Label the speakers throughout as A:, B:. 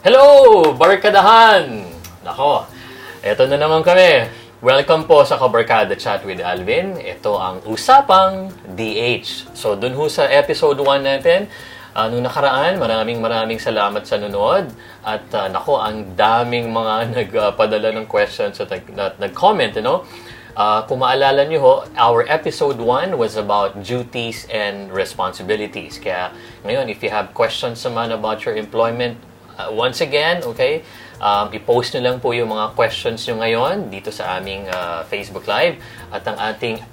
A: Hello, Barkadahan! Nako, eto na naman kami. Welcome po sa Kabarkada Chat with Alvin. Ito ang Usapang D.H. So, dun ho sa episode 1 natin, nung nakaraan, maraming salamat sa nunod. At nako, ang daming mga nagpadala ng questions at nag-comment, kung maalala nyo ho, our episode 1 was about duties and responsibilities. Kaya ngayon, if you have questions naman about your employment, once again, okay, i-post nyo lang po yung mga questions nyo ngayon dito sa aming Facebook Live. At ang ating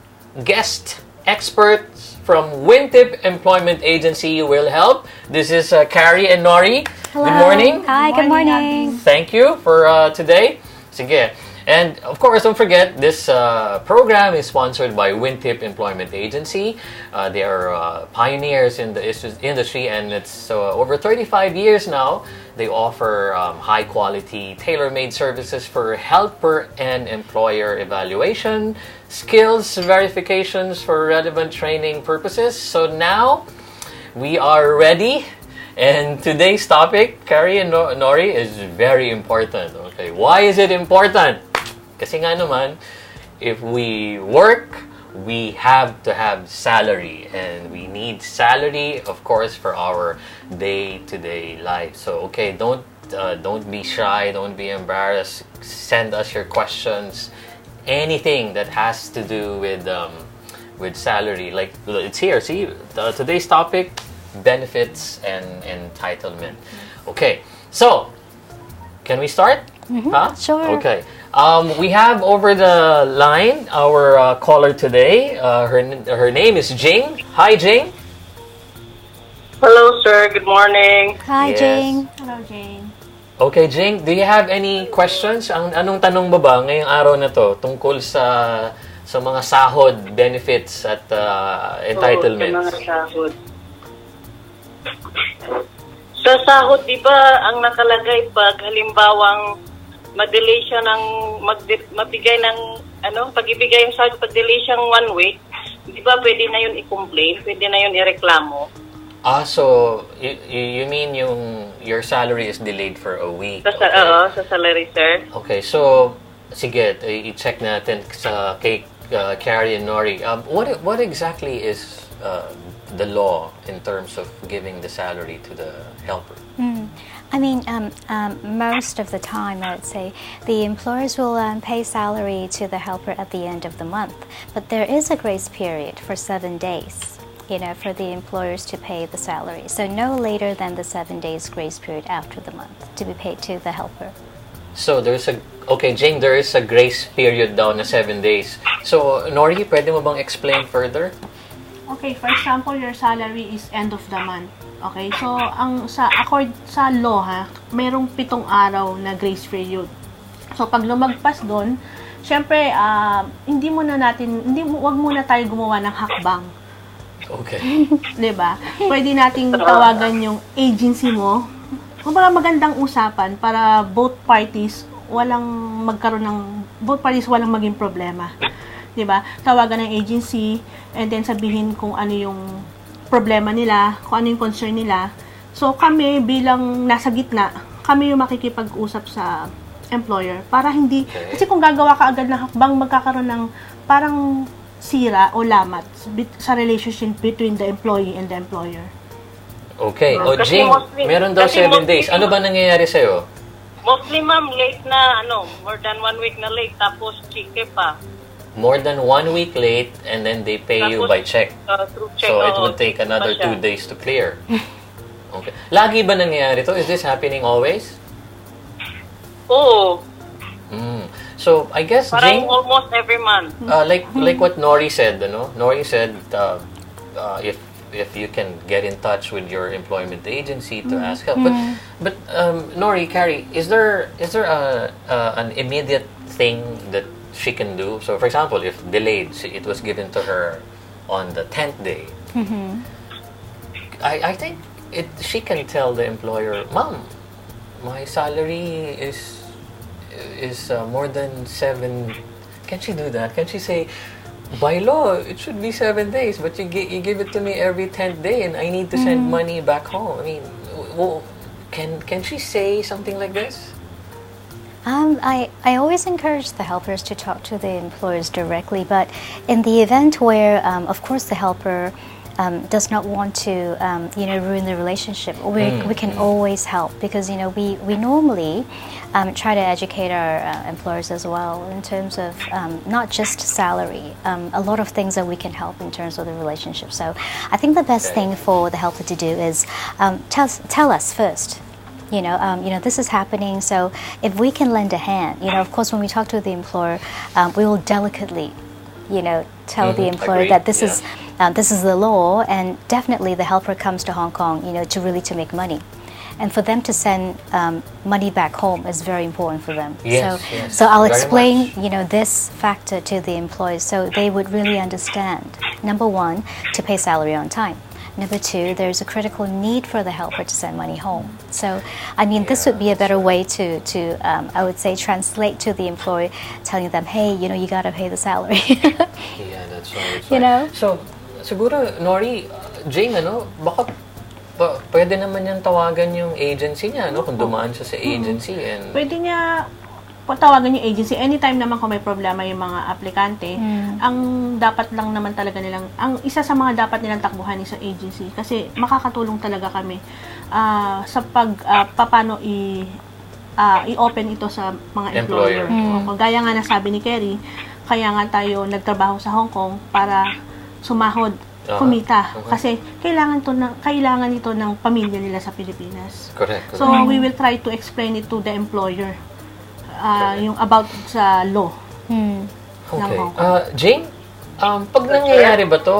A: guest experts from WINTIP Employment Agency will help. This is Carrie and Norie.
B: Hello.
A: Good morning.
B: Hi, good morning.
A: Thank you for today. Sige. And of course, don't forget, this program is sponsored by WINTIP Employment Agency. They are pioneers in the industry, and it's over 35 years now. They offer high-quality, tailor-made services for helper and employer evaluation, skills verifications for relevant training purposes. So now, we are ready. And today's topic, Carrie and Norie, is very important. Okay, why is it important? Kasi nga naman, if we work, we have to have salary. And we need salary, of course, for our day-to-day life. So, okay, don't be shy, don't be embarrassed. Send us your questions. Anything that has to do with salary. Like, it's here. See, today's topic, benefits and entitlement. Okay, so, can we start?
B: Mm-hmm.
A: Huh?
B: Sure.
A: Okay. We have over the line our caller today. Her name is Jing. Hi, Jing.
C: Hello, sir. Good morning.
B: Hi,
A: Yes.
B: Jane.
D: Hello, Jane.
A: Okay, Jing, do you have any questions? Anong tanong mo ba ngayong araw na to tungkol sa mga sahod, benefits at entitlements?
C: Oo, sa mga sahod. Sa sahod, di ba, ang nakalagay pag halimbawang mag-delay siya ng, mabigay ng, pag-ibigay yung sahod, pag-delay siyang 1 week, di ba pwede na yun i-complain, pwede na yun i-reklamo?
A: So, you mean your salary is delayed for a week?
C: Sa, sa salary, sir.
A: Okay, so, sige, i-check natin kay Carrie and Norie. What exactly is the law in terms of giving the salary to the helper?
B: I mean, most of the time, I would say, the employers will pay salary to the helper at the end of the month. But there is a grace period for 7 days, for the employers to pay the salary. So no later than the 7 days grace period after the month to be paid to the helper.
A: So, Jane, there is a grace period daw na 7 days. So, Norie, pwede mo bang explain further?
D: Okay, for example, your salary is end of the month. Okay, so accord sa law merong 7 araw na grace period. So pag lumagpas doon, syempre wag muna tayo gumawa ng hakbang.
A: Okay.
D: 'Di ba? Pwede nating tawagan yung agency mo. Kumbaga magandang usapan para both parties walang maging problema. 'Di ba? Tawagan ng agency and then sabihin kung ano yung problema nila, kung ano yung concern nila. So kami bilang nasa gitna, kami yung makikipag-usap sa employer para hindi kasi kung gagawa ka agad ng hakbang, magkakaroon ng parang sira o lamat sa relationship between the employee and the employer.
A: Okay. O,
C: Kasi
A: Jing,
C: mostly-
A: meron daw
C: kasi
A: 7
C: mostly-
A: days. Ano ba nangyayari sa'yo?
C: Mostly, ma'am, late na, more than 1 week na late, tapos chike pa.
A: More than 1 week late, and then they pay you
C: Tapos,
A: by check.
C: Through check.
A: So, it
C: oo,
A: would take another
C: pa
A: 2
C: siya.
A: days to clear. Okay. Lagi ba nangyayari to? Is this happening always?
C: Oo.
A: So, I guess, Jing,
C: Parang almost every month.
A: like what Norie said, Norie said, if you can get in touch with your employment agency to ask help. But Norie, Carrie, is there an immediate thing that she can do? So, for example, if delayed, it was given to her on the 10th day. I think she can tell the employer, Ma'am, my salary is more than 7. Can she do that? Can she say, by law, it should be 7 days, but you give it to me every 10th day, and I need to send money back home. I mean, can she say something like this?
B: I always encourage the helpers to talk to the employers directly, but in the event where, of course, the helper does not want to, ruin the relationship, we can always help, because, we normally try to educate our employers as well in terms of not just salary, a lot of things that we can help in terms of the relationship. So I think the best thing for the helper to do is tell us first. This is happening, so if we can lend a hand, of course, when we talk to the employer, we will delicately, tell the employer
A: Agreed.
B: that this is the law, and definitely the helper comes to Hong Kong, to make money. And for them to send money back home is very important for them.
A: Yes,
B: so,
A: yes,
B: so I'll
A: very
B: explain,
A: much.
B: this factor to the employees so they would really understand. Number one, to pay salary on time. Number two, there's a critical need for the helper to send money home. So, this would be a better way to I would say, translate to the employee, telling them, hey, you got to pay the salary.
A: Yeah, that's right. So, siguro, Norie, Jing, baka pwede naman niyang tawagan yung agency niya, kung dumaan siya sa agency. And
D: Pwede niya tawagan yung agency anytime naman kung may problema yung mga aplikante. Ang dapat lang naman talaga nilang, ang isa sa mga dapat nilang takbuhan is sa agency, kasi makakatulong talaga kami sa paano i-open ito sa mga employer. Gaya nga nasabi ni Carrie, kaya nga tayo nagtrabaho sa Hong Kong para sumahod, kumita. Kasi kailangan ito ng pamilya nila sa Pilipinas.
A: Correct.
D: So we will try to explain it to the employer. Yung about sa law.
A: Okay. Jing, pag nangyayari ba to,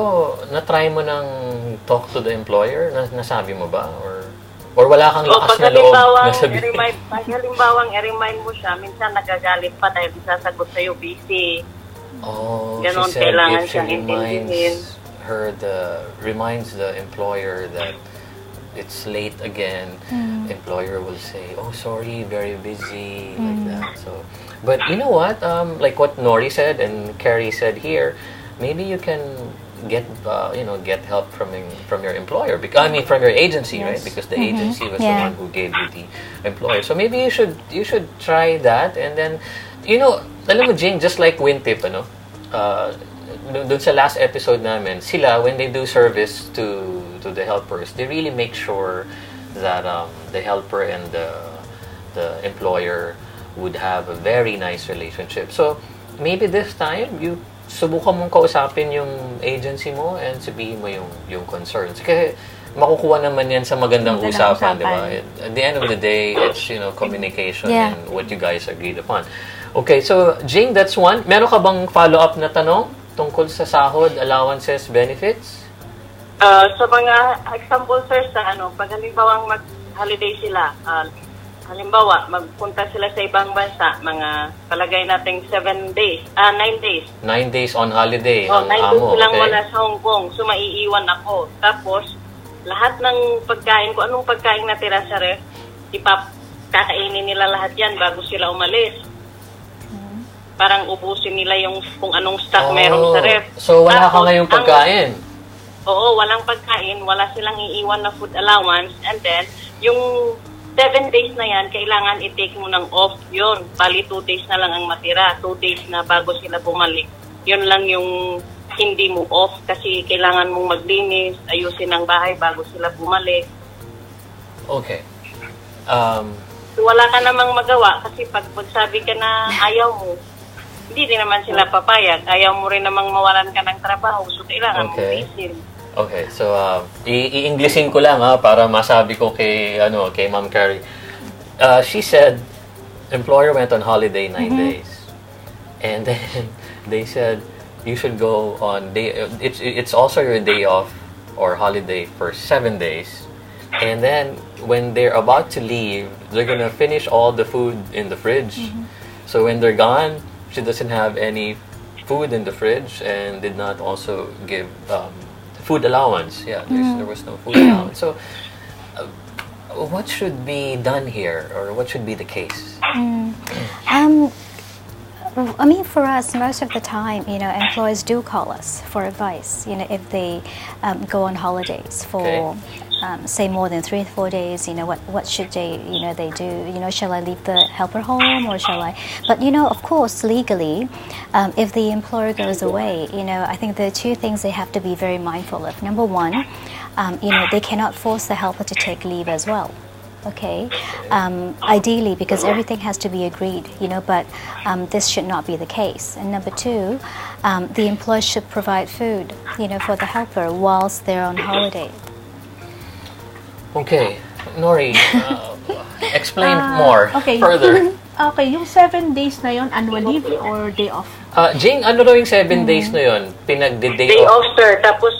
A: na-try mo ng talk to the employer? Nasabi mo ba? Or wala kang lakas na loob na sabihin?
C: Halimbawang i-remind mo siya, minsan nagagalit pa dahil sasagot sa'yo busy.
A: She
C: Ganon,
A: said
C: kailangan
A: if she
C: siyang intindihin.
A: reminds the employer that it's late again, employer will say, "Oh, sorry, very busy," like that. So, but you know what? Like what Norie said and Carrie said here, maybe you can get help from your employer, from your agency, right? Because the agency was the one who gave you the employer. So maybe you should try that, and then alam mo, Jane, just like WINTIP, dun sa last episode namin, sila, when they do service to the helpers, they really make sure that the helper and the employer would have a very nice relationship. So, maybe this time, subukan mong kausapin yung agency mo and sabihin mo yung concerns. Kasi makukuha naman yan sa magandang usapan, di ba? At the end of the day, it's, communication and what you guys agreed upon. Okay, so, Jing, that's one. Meron ka bang follow-up na tanong tungkol sa sahod, allowances, benefits?
C: Sa mga example, sir, pag halimbawang mag-holiday sila, halimbawa, magpunta sila sa ibang bansa, mga palagay nating 9 days.
A: 9 days on holiday.
C: 9 days silang wala sa Hong Kong, so maiiwan ako. Tapos, lahat ng pagkain, kung anong pagkain natira sa ref, kakainin nila lahat yan bago sila umalis. Parang ubusin nila yung kung anong stock meron sa ref.
A: So, wala ka ngayong pagkain?
C: Oo, walang pagkain, wala silang iiwan na food allowance, and then, yung 7 days na yan, kailangan i-take mo ng off yun. Bali, 2 days na lang ang matira. 2 days na bago sila bumalik. Yun lang yung hindi mo off kasi kailangan mong maglinis, ayusin ang bahay bago sila bumalik.
A: Okay.
C: Wala ka namang magawa kasi pag sabi ka na ayaw mo, hindi din naman sila papayag. Ayaw mo rin namang mawalan ka ng trabaho, so kailangan mo isin.
A: Okay, so i-Englishin ko lang para masabi ko kay Ma'am Carrie. She said employer went on holiday 9 days. And then they said you should go on it's also your day off or holiday for 7 days. And then when they're about to leave, they're going to finish all the food in the fridge. So when they're gone, she doesn't have any food in the fridge and did not also give food allowance. Yeah, there was no food allowance. So, what should be done here, or what should be the case?
B: For us, most of the time, employees do call us for advice. If they go on holidays for say more than 3 or 4 days, what should they do? Shall I leave the helper home or shall I? But of course, legally, if the employer goes away, I think there are two things they have to be very mindful of. Number one, they cannot force the helper to take leave as well. Okay, ideally, because everything has to be agreed, but this should not be the case. And number two, the employer should provide food, for the helper whilst they're on holiday.
A: Okay, Norie, explain more further.
D: Okay, yung 7 days na yon, annual leave or day off?
A: Jing, ano daw yung 7 days na yun? Pinag-day
C: Day
A: off?
C: off, sir. Tapos,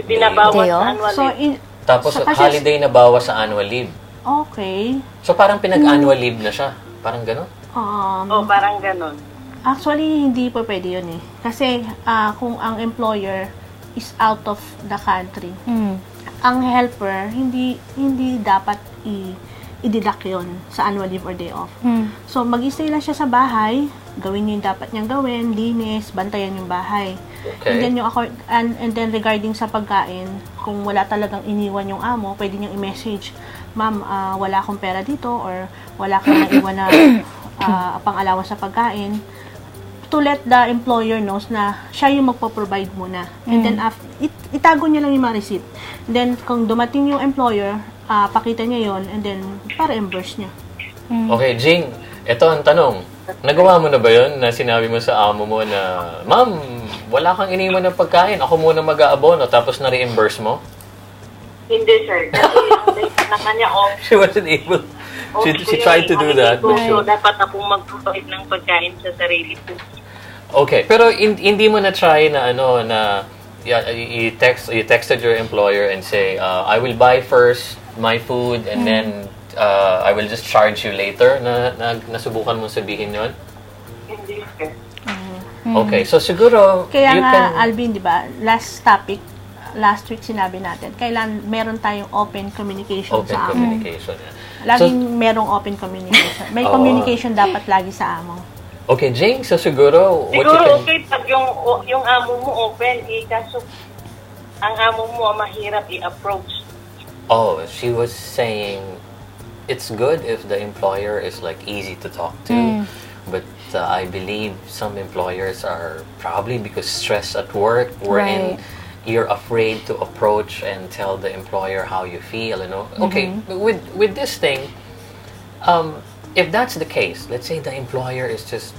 C: binabawas
B: Day
C: sa
B: off?
C: annual
D: So,
C: leave.
A: Tapos holiday na bawas sa annual leave.
D: Okay.
A: So parang pinag-annual leave na siya. Parang gano'n?
C: Parang ganon.
D: Actually, hindi po pwede yun eh. Kasi kung ang employer is out of the country, ang helper, hindi dapat i-deduct yun sa annual leave or day off. So, mag-stay lang siya sa bahay, gawin niyo yung dapat niyang gawin, linis, bantayan yung bahay.
A: Okay.
D: And then regarding sa pagkain, kung wala talagang iniwan yung amo, pwede niyang i-message, ma'am, wala akong pera dito or wala kang naiwan na pang-allowance sa pagkain, to let the employer knows na siya yung magpo-provide muna. And then itago niya lang yung mga receipt. Then kung dumating yung employer, pakita niya yon and then pa-reimburse niya.
A: Okay, Jing, ito ang tanong. Nagawa mo na ba yun na sinabi mo sa amo mo na, ma'am, wala kang iniwan ng pagkain, ako muna mag-aabono, tapos na-reimburse mo?
C: Hindi, sir. Kasi na kanya off.
A: She wasn't able. She tried to do that.
C: So, dapat akong mag-provide ng pagkain sa sarili ko.
A: Okay, pero hindi mo na-try na you texted your employer and say, I will buy first my food and then I will just charge you later. Nasubukan mo sabihin yun?
C: Hindi, sir.
A: Okay, so siguro
D: Kaya
A: you
D: nga,
A: can...
D: Alvin, di ba, last week sinabi natin, kailan meron tayong open communication
A: Open
D: sa amo.
A: communication. Yeah.
D: Laging merong open communication. May communication dapat lagi sa amo.
A: Okay, Jing, so siguro...
C: Siguro okay pag yung amo mo open, kaso ang amo mo mahirap i-approach.
A: Oh, she was saying it's good if the employer is like easy to talk to, but I believe some employers are probably because stress at work, wherein you're afraid to approach and tell the employer how you feel, Okay, with this thing, if that's the case, let's say the employer is just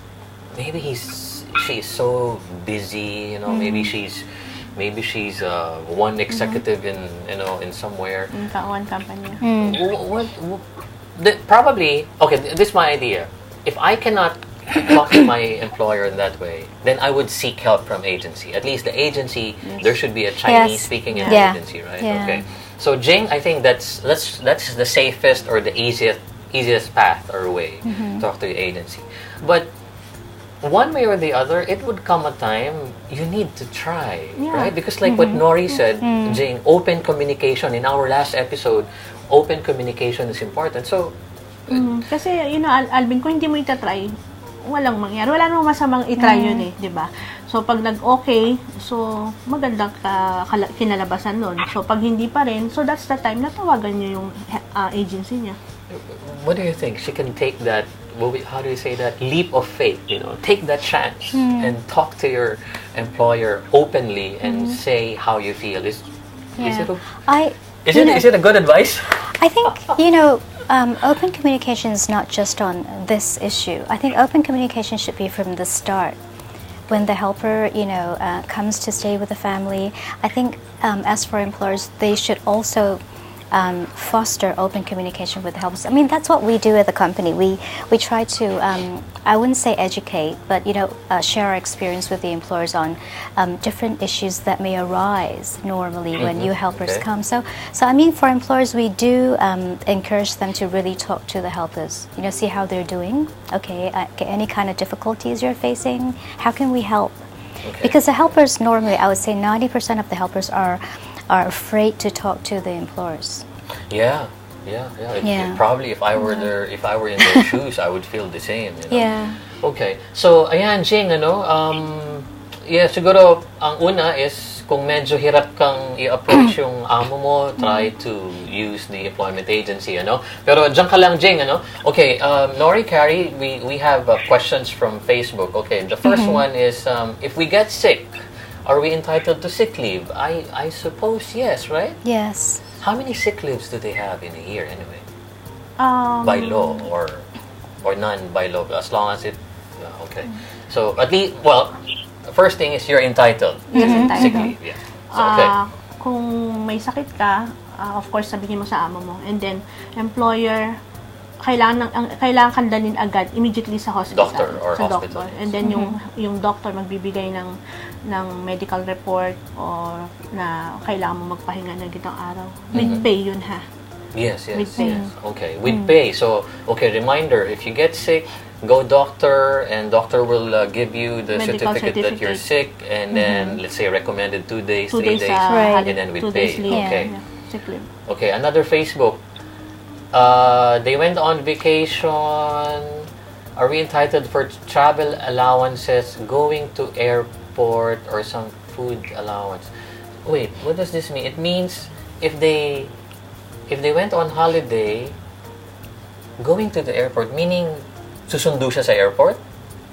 A: maybe she's so busy, maybe she's one executive in somewhere.
D: One company.
A: Probably okay. This is my idea. If I cannot talk to my employer in that way, then I would seek help from agency. At least the agency, there should be a Chinese-speaking agency, right?
B: Yeah.
A: Okay. So Jing, I think that's the safest or the easiest path or way to talk to the agency. But one way or the other, it would come a time you need to try, right? Because like what Norie said, Jing, open communication. In our last episode, open communication is important. So,
D: kasi, Alvin, kung hindi mo itatry, walang mangyari. Wala namang masamang itry yun eh, di ba? So, pag nag-okay, so, magandang kinalabasan nun. So, pag hindi pa rin, so that's the time na tawagan niyo yung agency niya.
A: what do you think? She can take that, how do you say that? Leap of faith, take that chance and talk to your employer openly and say how you feel. Is it a good advice?
B: I think, open communication is not just on this issue. I think open communication should be from the start. When the helper, comes to stay with the family, I think as for employers, they should also foster open communication with the helpers. I mean, that's what we do at the company. We try to, I wouldn't say educate, but share our experience with the employers on different issues that may arise normally when new helpers come. So I mean, for employers, we do encourage them to really talk to the helpers. See how they're doing. Okay, any kind of difficulties you're facing. How can we help? Okay. Because the helpers normally, I would say 90% of the helpers are afraid to talk to the employers.
A: Yeah. Probably if I were in their shoes, I would feel the same.
B: Yeah.
A: Okay. So, ayan, Jing, siguro ang una is kung medyo hirap kang i-approach yung amo mo, try to use the employment agency, ano? Pero dyan ka lang, Jing, ano? Okay, Norie, Carrie, we have questions from Facebook. Okay, the first one is, if we get sick, are we entitled to sick leave? I suppose yes, right?
B: Yes.
A: How many sick leaves do they have in a year anyway? By
D: Um,
A: law or none by law, as long as it, okay. So at least, well, first thing is you're entitled to sick leave. Yeah. So, okay.
D: Kung may sakit ka, of course, sabihin mo sa amo mo. And then, employer, kailangan kang dalhin agad, immediately sa hospital.
A: Doctor or
D: sa
A: hospital.
D: Doctor. And then, yung doctor magbibigay ng medical report or na kailangan mo magpahinga ng gitang araw. With pay yun, ha?
A: Yes, yes,
D: With pay.
A: yes. Okay, with pay. So, okay, reminder, if you get sick, go doctor, and doctor will give you the
D: Medical
A: certificate that you're sick, and then, let's say, recommended 2 days,
D: 2
A: 3
D: days,
A: days,
B: Right.
A: and then with
D: 2
A: pay.
D: days leave.
A: Okay.
D: Yeah, sick leave.
A: Okay, another Facebook. They went on vacation. Are we entitled for travel allowances, going to airport, or some food allowance? Wait, what does this mean? It means if they went on holiday, going to the airport, meaning susundo siya sa airport?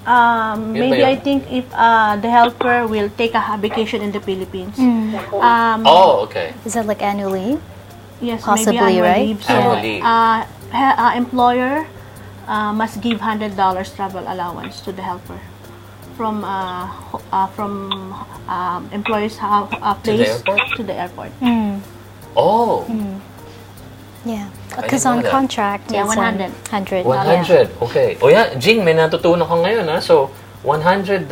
A: Yun
D: Maybe
A: ba yun?
D: I think if the helper will take a vacation in the Philippines.
A: Oh, okay.
B: Is that like annual leave?
D: Yes,
B: Possibly,
D: maybe annual
B: right?
D: leave. So,
A: Annual leave.
D: Employer must give $100 travel allowance to the helper from employer's place
A: airport?
D: to the airport.
A: Oh,
B: Yeah.
A: I
B: Because
A: didn't
B: on
A: know that.
B: contract,
D: Yeah,
B: it's
D: 100.
B: 100.
A: 100. Okay. O yan, Jing, may natutunan ka ngayon, ha? So, $100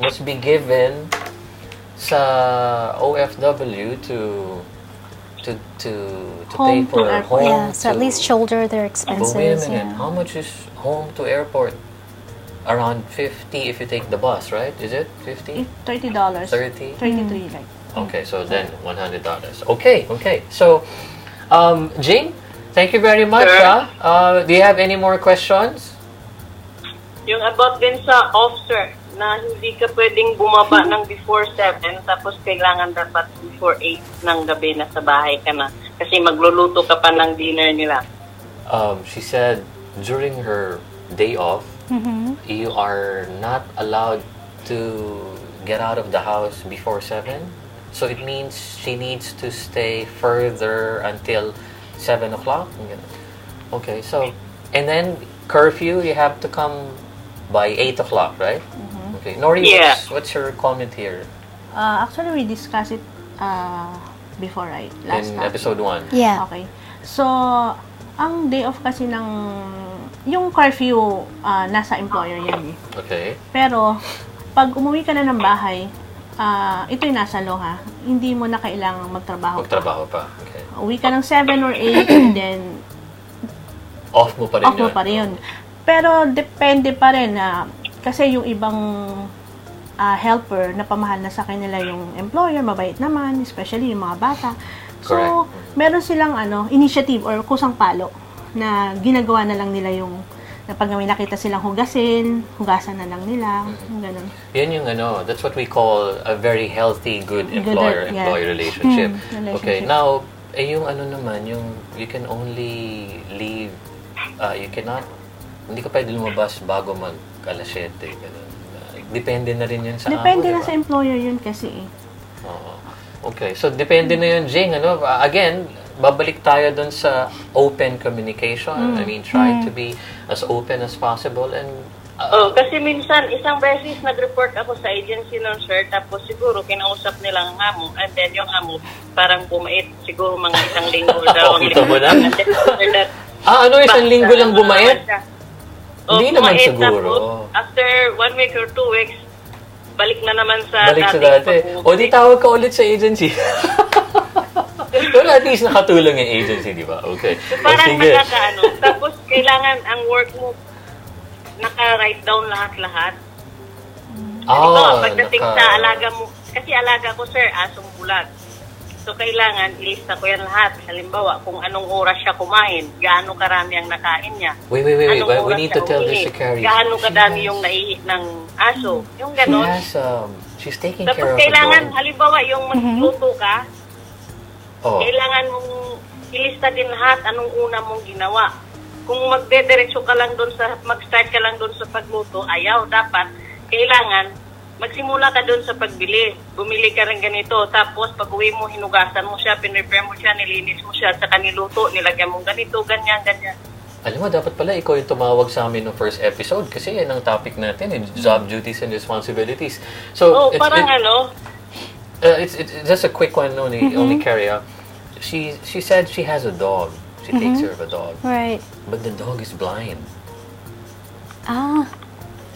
A: must be given sa OFW to pay
D: Home to
A: for
D: airport.
A: home
B: Yeah, so at
A: to-
B: least shoulder their
A: But wait a
B: expenses.
A: minute,
B: Yeah.
A: how much is home to airport? Around 50 if you take the bus, right? Is it 50?
D: $30.
A: 30?
D: 33 like.
A: Okay, so then $100. Okay, okay. So, Jing, thank you very much.
C: Sir?
A: Do you have any more questions?
C: Yung about din sa officer, na hindi ka pwedeng bumaba ng before 7, tapos kailangan dapat before 8 ng gabi na sa bahay ka na. Kasi magluluto ka pa ng dinner nila.
A: She said during her day off, you are not allowed to get out of the house before 7. So it means she needs to stay further until 7 o'clock. Okay, so, and then curfew, you have to come by 8 o'clock, right? Okay, Norie,
C: Yeah.
A: what's your comment here
D: Actually, we discussed it before, right? Last
A: in
D: time.
A: episode 1?
B: Yeah.
D: Okay. So, ang day off kasi ng yung curfew nasa employer yan eh.
A: Okay.
D: Pero pag umuwi ka na ng bahay, ito yung nasa law ha. Hindi mo na kailangang magtrabaho.
A: Magtrabaho pa. Okay.
D: Uwi ka ng 7 or 8 and then
A: Off mo pa rin
D: off mo
A: yun.
D: pa rin yun. Pero depende pa rin kasi yung ibang helper na pamahal na sa kanila yung employer, mabait naman, especially yung mga bata. So,
A: Correct.
D: meron silang initiative or kusang palo na ginagawa na lang nila yung na pag may nakita silang hugasan na lang nila, ganun.
A: Yan yung that's what we call a very healthy, good employer-employee relationship.
D: Relationship.
A: Okay, now, yung naman, yung you can only leave, you cannot, hindi ka pwede lumabas bago mag-alas 7, ganun. Depende na rin yun sa
D: Depende
A: amo,
D: na
A: diba?
D: sa employer yun kasi eh.
A: Oo. Okay, so depende na yun, Jing, again, babalik tayo dun sa open communication. I mean, try to be as open as possible and
C: Kasi minsan, isang beses nag-report ako sa agency nun, sir, tapos siguro kinausap nila ang amo, and then yung amo parang bumait, siguro mga isang linggo daw.
A: Kita mo na?
C: And then after that,
A: isang linggo lang bumait? Hindi naman
C: bumait,
A: siguro.
C: Tapos, after 1 week or 2 weeks, balik na naman sa
A: Balik sa
C: dating
A: dati. O di tawag ka ulit sa agency. Pero at least nakatulong yung agency, di ba? Okay.
C: So, parang
A: sige.
C: Tapos, kailangan ang work mo, naka-write down lahat-lahat. Pagdating sa alaga mo, kasi alaga ko, sir, asong bulag. So, kailangan, ilista ko yan lahat. Halimbawa, kung anong oras siya kumain, gaano karami ang nakain niya.
A: Wait.
C: Anong
A: We
C: oras
A: need
C: siya
A: to tell this
C: umihi,
A: to Carrie.
C: gaano kadami yung naihi ng aso. Yung ganon.
A: Yes, she's taking
C: Tapos
A: care of
C: kailangan,
A: the dog.
C: halimbawa, yung magluto ka,
A: Oh.
C: kailangan mong ilista din lahat anong una mong ginawa. Kung magdediretso ka lang doon mag-start ka lang doon sa pagluto, ayaw. Dapat, kailangan, magsimula ka doon sa pagbili. Bumili ka rin ganito. Tapos, pag uwi mo, hinugasan mo siya, pinrepair mo siya, nilinis mo siya, saka niluto, nilagyan mo ganito, ganyan.
A: Alam mo, dapat pala ikaw yung tumawag sa amin ng first episode kasi yan ang topic natin, job duties and responsibilities. So, it's just a quick one only Carrie. She said she has a dog. She takes care of a dog.
B: Right.
A: But the dog is blind.
B: Ah.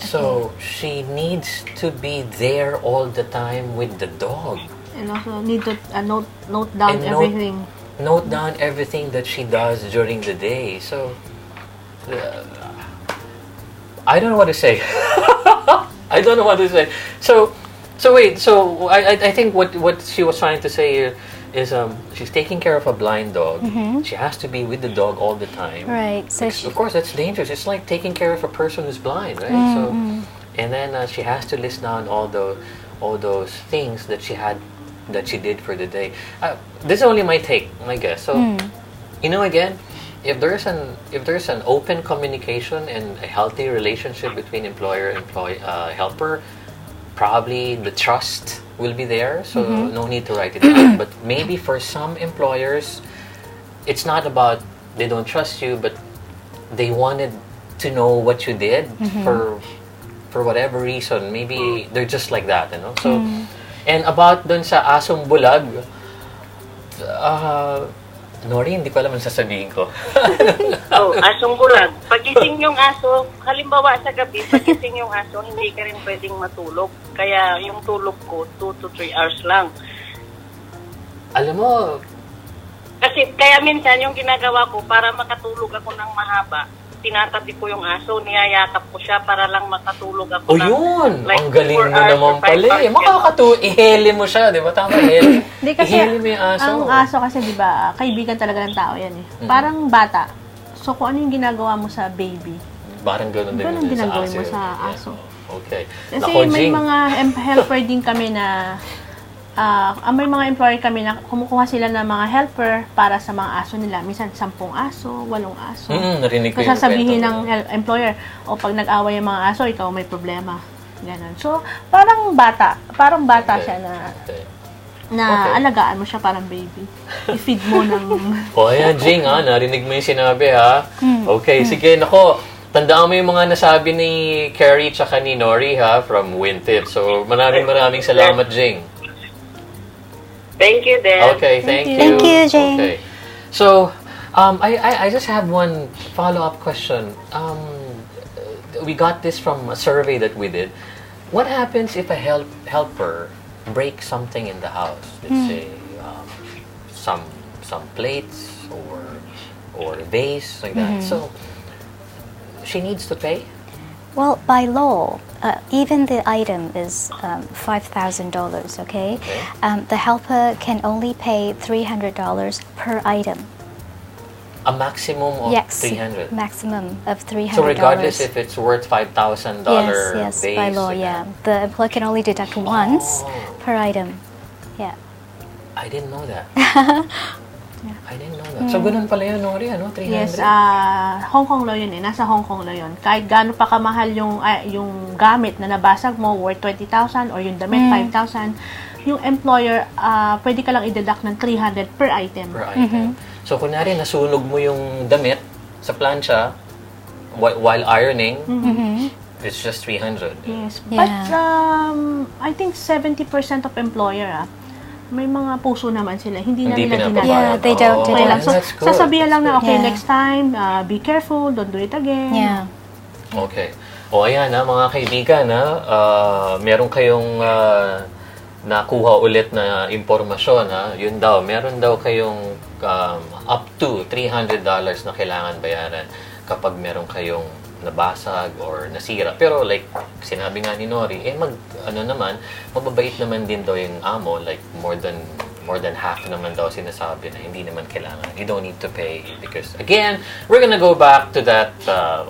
A: So, she needs to be there all the time with the dog.
D: And also need to note down everything.
A: Note down everything that she does during the day. So, I don't know what to say. I don't know what to say. So wait. So I think what she was trying to say is she's taking care of a blind dog. She has to be with the dog all the time.
B: Right. So
A: of course, that's dangerous. It's like taking care of a person who's blind, right? So, and then she has to list down all those things that she did for the day. This is only my guess. So, again, if there's an open communication and a healthy relationship between employer and helper, probably the trust will be there. So no need to write it down. But maybe for some employers, it's not about they don't trust you, but they wanted to know what you did for whatever reason. Maybe they're just like that, So. And about dun sa asong bulag, Norie, hindi ko alam ang sasabihin ko.
C: Asong bulag. Pagising yung aso, halimbawa sa gabi, pagising yung aso, hindi ka rin pwedeng matulog. Kaya yung tulog ko, 2 to 3 hours lang.
A: Alam mo,
C: kaya minsan yung ginagawa ko, para makatulog ako ng mahaba, tinatabi ko yung aso, niyayakap ko siya para lang makatulog ako.
A: Yun! Like, ang galing mo naman pala eh. Iheli mo siya, di ba? Tama, iheli. Iheli mo yung aso.
D: Ang aso kasi, di ba, kaibigan talaga ng tao yan eh. Parang bata. So, kung ano yung ginagawa mo sa baby,
A: parang ganun din
D: ginagawa mo sa aso.
A: Okay.
D: Kasi may mga helper din kami na may mga employer kami na kumukuha sila ng mga helper para sa mga aso nila. Minsan, 10 aso, 8 aso.
A: Narinig ko
D: yung sasabihin ng employer, pag nag-away yung mga aso, ikaw may problema. Ganon. So, parang bata siya na alagaan mo siya parang baby. I-feed mo ng...
A: ayan, Jing, narinig mo yung sinabi, ha? Okay, sige, nako. Tandaan mo yung mga nasabi ni Carrie tsaka ni Norie, ha? From WINTIP. So, maraming salamat, Jing.
C: Thank you, Dan.
A: Okay, thank you.
B: Thank you, Jane.
A: Okay. So, I just have one follow-up question. We got this from a survey that we did. What happens if a helper breaks something in the house? Let's say some plates or vase like that. So, she needs to pay?
B: Well, by law, even the item is $5,000, okay? The helper can only pay $300 per item.
A: A maximum of $300?
B: Maximum of $300.
A: So regardless if it's worth $5,000
B: yes,
A: base?
B: By law, yeah. The employer can only deduct once per item. Yeah.
A: I didn't know that. I didn't know that. So, ganun pala yun, Norie, 300?
D: Yes, Hong Kong law yun eh. Nasa Hong Kong law yun. Kahit gaano pa kamahal yung gamit na nabasag mo, worth 20,000 or yung damit, 5,000, yung employer, pwede ka lang i-deduct ng 300 per item.
A: Per item. So, kunwari, nasunog mo yung damit sa plancha while ironing, it's just 300.
D: Yes. But, I think 70% of employer, may mga puso naman sila. Hindi nila dinala.
B: Yeah, they don't deduct.
D: So, sasabihan lang na, okay, next time, be careful, don't do it again.
B: Yeah.
A: Okay. Ayan mga kaibigan, meron kayong nakuha ulit na impormasyon, yun daw, meron daw kayong up to $300 na kailangan bayaran kapag meron kayong nabasag or nasira. Pero like sinabi nga ni Norie, mababait naman din daw yung amo, like more than half naman daw sinasabi na hindi naman kailangan. You don't need to pay because again, we're gonna go back to that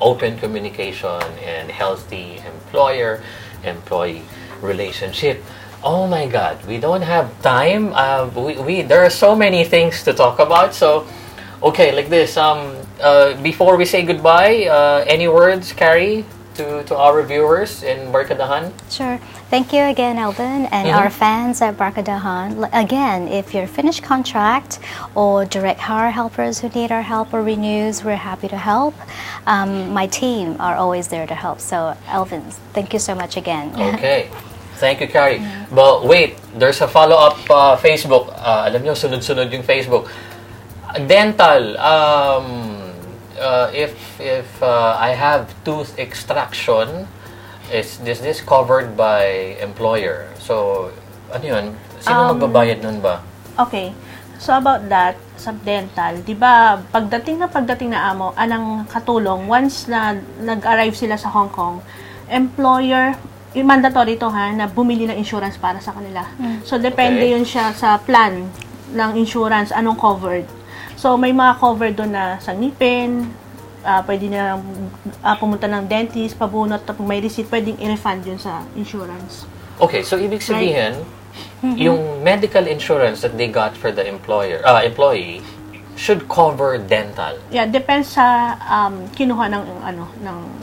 A: open communication and healthy employer-employee relationship. Oh my God, we don't have time. There are so many things to talk about. So Okay, like this. Before we say goodbye, any words, Carrie, to our viewers in Barkadahan?
B: Sure. Thank you again, Alvin, and our fans at Barkadahan. Again, if you're finished contract or direct hire helpers who need our help or renews, we're happy to help. My team are always there to help. So, Alvin, thank you so much again.
A: Okay. Thank you, Carrie. But wait, there's a follow-up Facebook. Alam nyo, sunod-sunod yung Facebook. Dental. If I have tooth extraction, is this covered by employer? So, ano yun? Sino magbabayad nun ba?
D: Okay. So about that, sa dental, di ba, pagdating na amo, anang katulong, once na nag-arrive sila sa Hong Kong, employer, mandatory to na bumili ng insurance para sa kanila. So, depende yun siya sa plan ng insurance, anong covered. So, may mga covered doon na sa ngipin, pwede na pumunta ng dentist, pabunot, tapos may receipt, pwedeng i-refund yun sa insurance.
A: Okay, so ibig sabihin, yung medical insurance that they got for the employee should cover dental.
D: Yeah, depends sa kinuha ng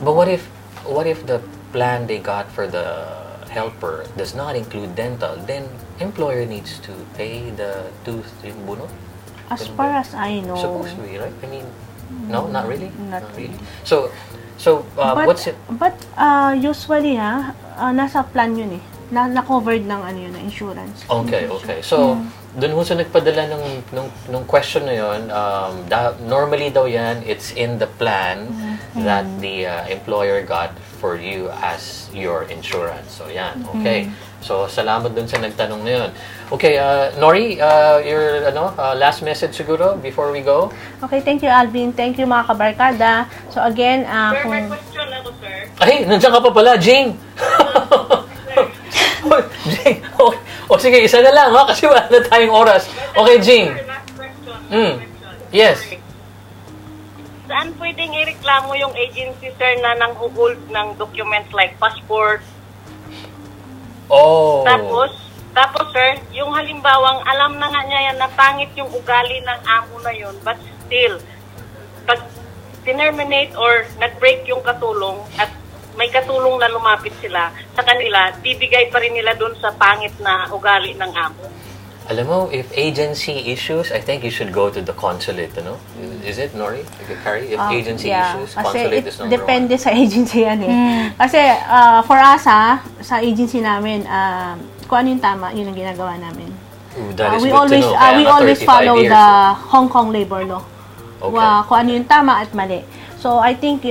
A: But what if the plan they got for the helper does not include dental? Then employer needs to pay the tooth yung bunot?
D: As far as I know.
A: Supposed to be, right? I mean, no, not really.
D: Not really.
A: So what's it?
D: But usually nasa plan yun eh. Na-covered ng ng insurance.
A: Okay. So dun ho sa nagpadala nung question na yun, normally daw yan, it's in the plan that the employer got for you as your insurance. So yan, okay. So salamat dun sa nagtanong na yun. Okay, Norie, your last message siguro before we go?
D: Okay, thank you, Alvin. Thank you, mga kabarkada. So again,
C: Sir, may question ako, sir.
A: Ay, nandiyan ka pa pala, Jing! Jing, o sige, isa na lang ha, kasi wala na tayong oras. Okay, Jing.
C: Sir, last question.
A: Yes.
C: Saan pwedeng ireklamo yung agency, sir, na nang-hold ng documents like passport?
A: Oh.
C: Tapos, sir, yung halimbawang alam na nga niya yan na pangit yung ugali ng amo na yun, but still, pag terminate or nag-break yung katulong at may katulong na lumapit sila sa kanila, bibigay pa rin nila dun sa pangit na ugali ng amo.
A: Alam mo, if agency issues, I think you should go to the consulate, Is it, Norie? Carrie? If agency issues, consulate is number
D: depende
A: one.
D: sa agency yan eh. Kasi for us sa agency namin, kung ano yung tama, yun ang ginagawa namin.
A: That is
D: we
A: good to know.
D: we always follow the Hong Kong labor law.
A: Okay.
D: Kung ano yung tama at mali. So I think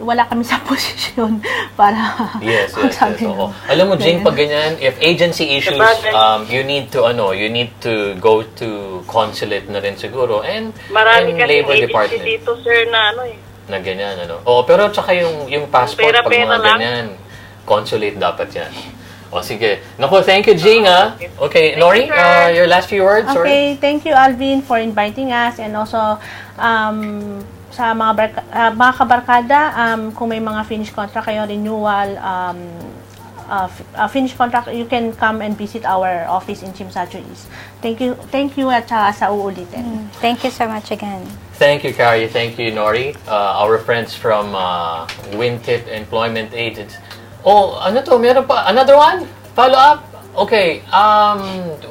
D: wala kami sa posisyon para
A: Yes.
D: magsabi
A: Oo. Alam mo, Jing, pag ganyan, if agency issues, you need to go to consulate na rin siguro and
C: Marami kasi
A: labor
C: agency
A: department.
C: dito, sir, na
A: Na ganyan, pero tsaka yung passport, pag
C: Pera-pera
A: mga
C: lang.
A: ganyan, consulate dapat yan. O, sige. Naku, thank you, Jing, ha? Okay, Norie, your last few words?
D: Okay, thank you, Alvin, for inviting us, and also sa mga kabarkada, kung may mga finished contract kayo, renewal, finished contract, you can come and visit our office in Chimsacho East. Thank you at saka sa uulitin.
B: Thank you so much again.
A: Thank you, Carrie. Thank you, Norie. Our friends from WINTIP Employment Agency. Oh, ano to? Meron pa? Another one? Follow up? Okay.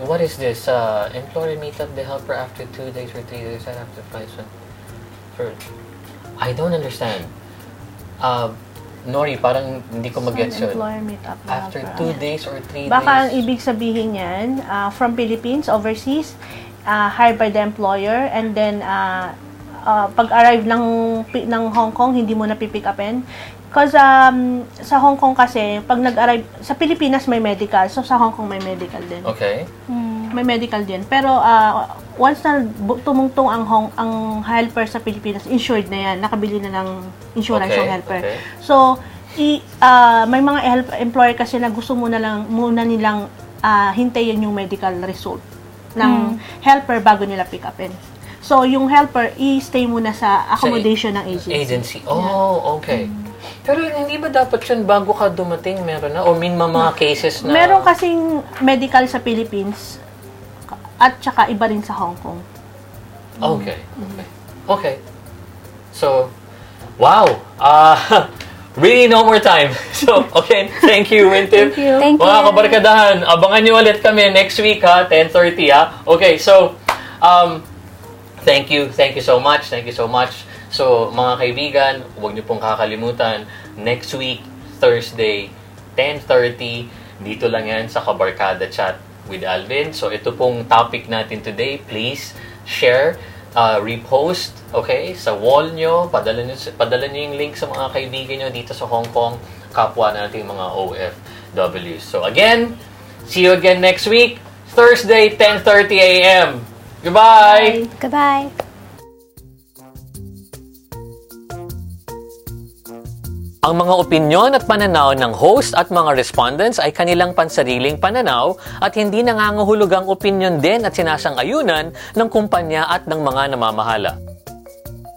A: What is this? Employer meet up the helper after 2 days or 3 days after 5 months. I don't understand. Norie, parang hindi ko mag-gets yun.
D: Employer meetup.
A: After 2 days or 3 days?
D: Baka ang ibig sabihin yan, from Philippines, overseas, hired by the employer, and then pag-arrive ng Hong Kong, hindi mo na pipick upin. Because sa Hong Kong kasi, pag nag-arrive, sa Pilipinas may medical, so sa Hong Kong may medical din.
A: Okay.
D: May medical din. Pero once na tumungtong ang helper sa Pilipinas, insured na yan. Nakabili na ng insurance yung helper.
A: Okay.
D: So, may mga employer kasi na gusto muna nilang hintayin yung medical result ng helper bago nila pick upin. So, yung helper, i-stay muna sa accommodation ng agency.
A: Oh, okay. Pero hindi ba dapat yun bago ka dumating meron na? O may mga cases na...
D: Meron kasing medical sa Philippines. at saka iba rin sa Hong Kong.
A: Okay. Okay. So, wow. Really no more time. So, okay. Thank you, WINTIP.
D: Thank you.
B: Thank
A: Mga
B: you.
A: kabarkadahan, abangan nyo ulit kami next week ha, 10:30 ha. Okay, so, thank you so much. So, mga kaibigan, huwag nyo pong kakalimutan, next week, Thursday, 10:30, dito lang yan sa Kabarkada Chat with Alvin. So, ito pong topic natin today. Please share, repost, okay, sa wall nyo, padala nyo yung link sa mga kaibigan nyo dito sa Hong Kong, kapwa nating mga OFWs. So again, see you again next week, Thursday, 10:30 a.m. Goodbye!
B: Goodbye.
A: Ang mga opinyon at pananaw ng host at mga respondents ay kanilang pansariling pananaw at hindi nangangahulugang opinyon din at sinasang-ayunan ng kumpanya at ng mga namamahala.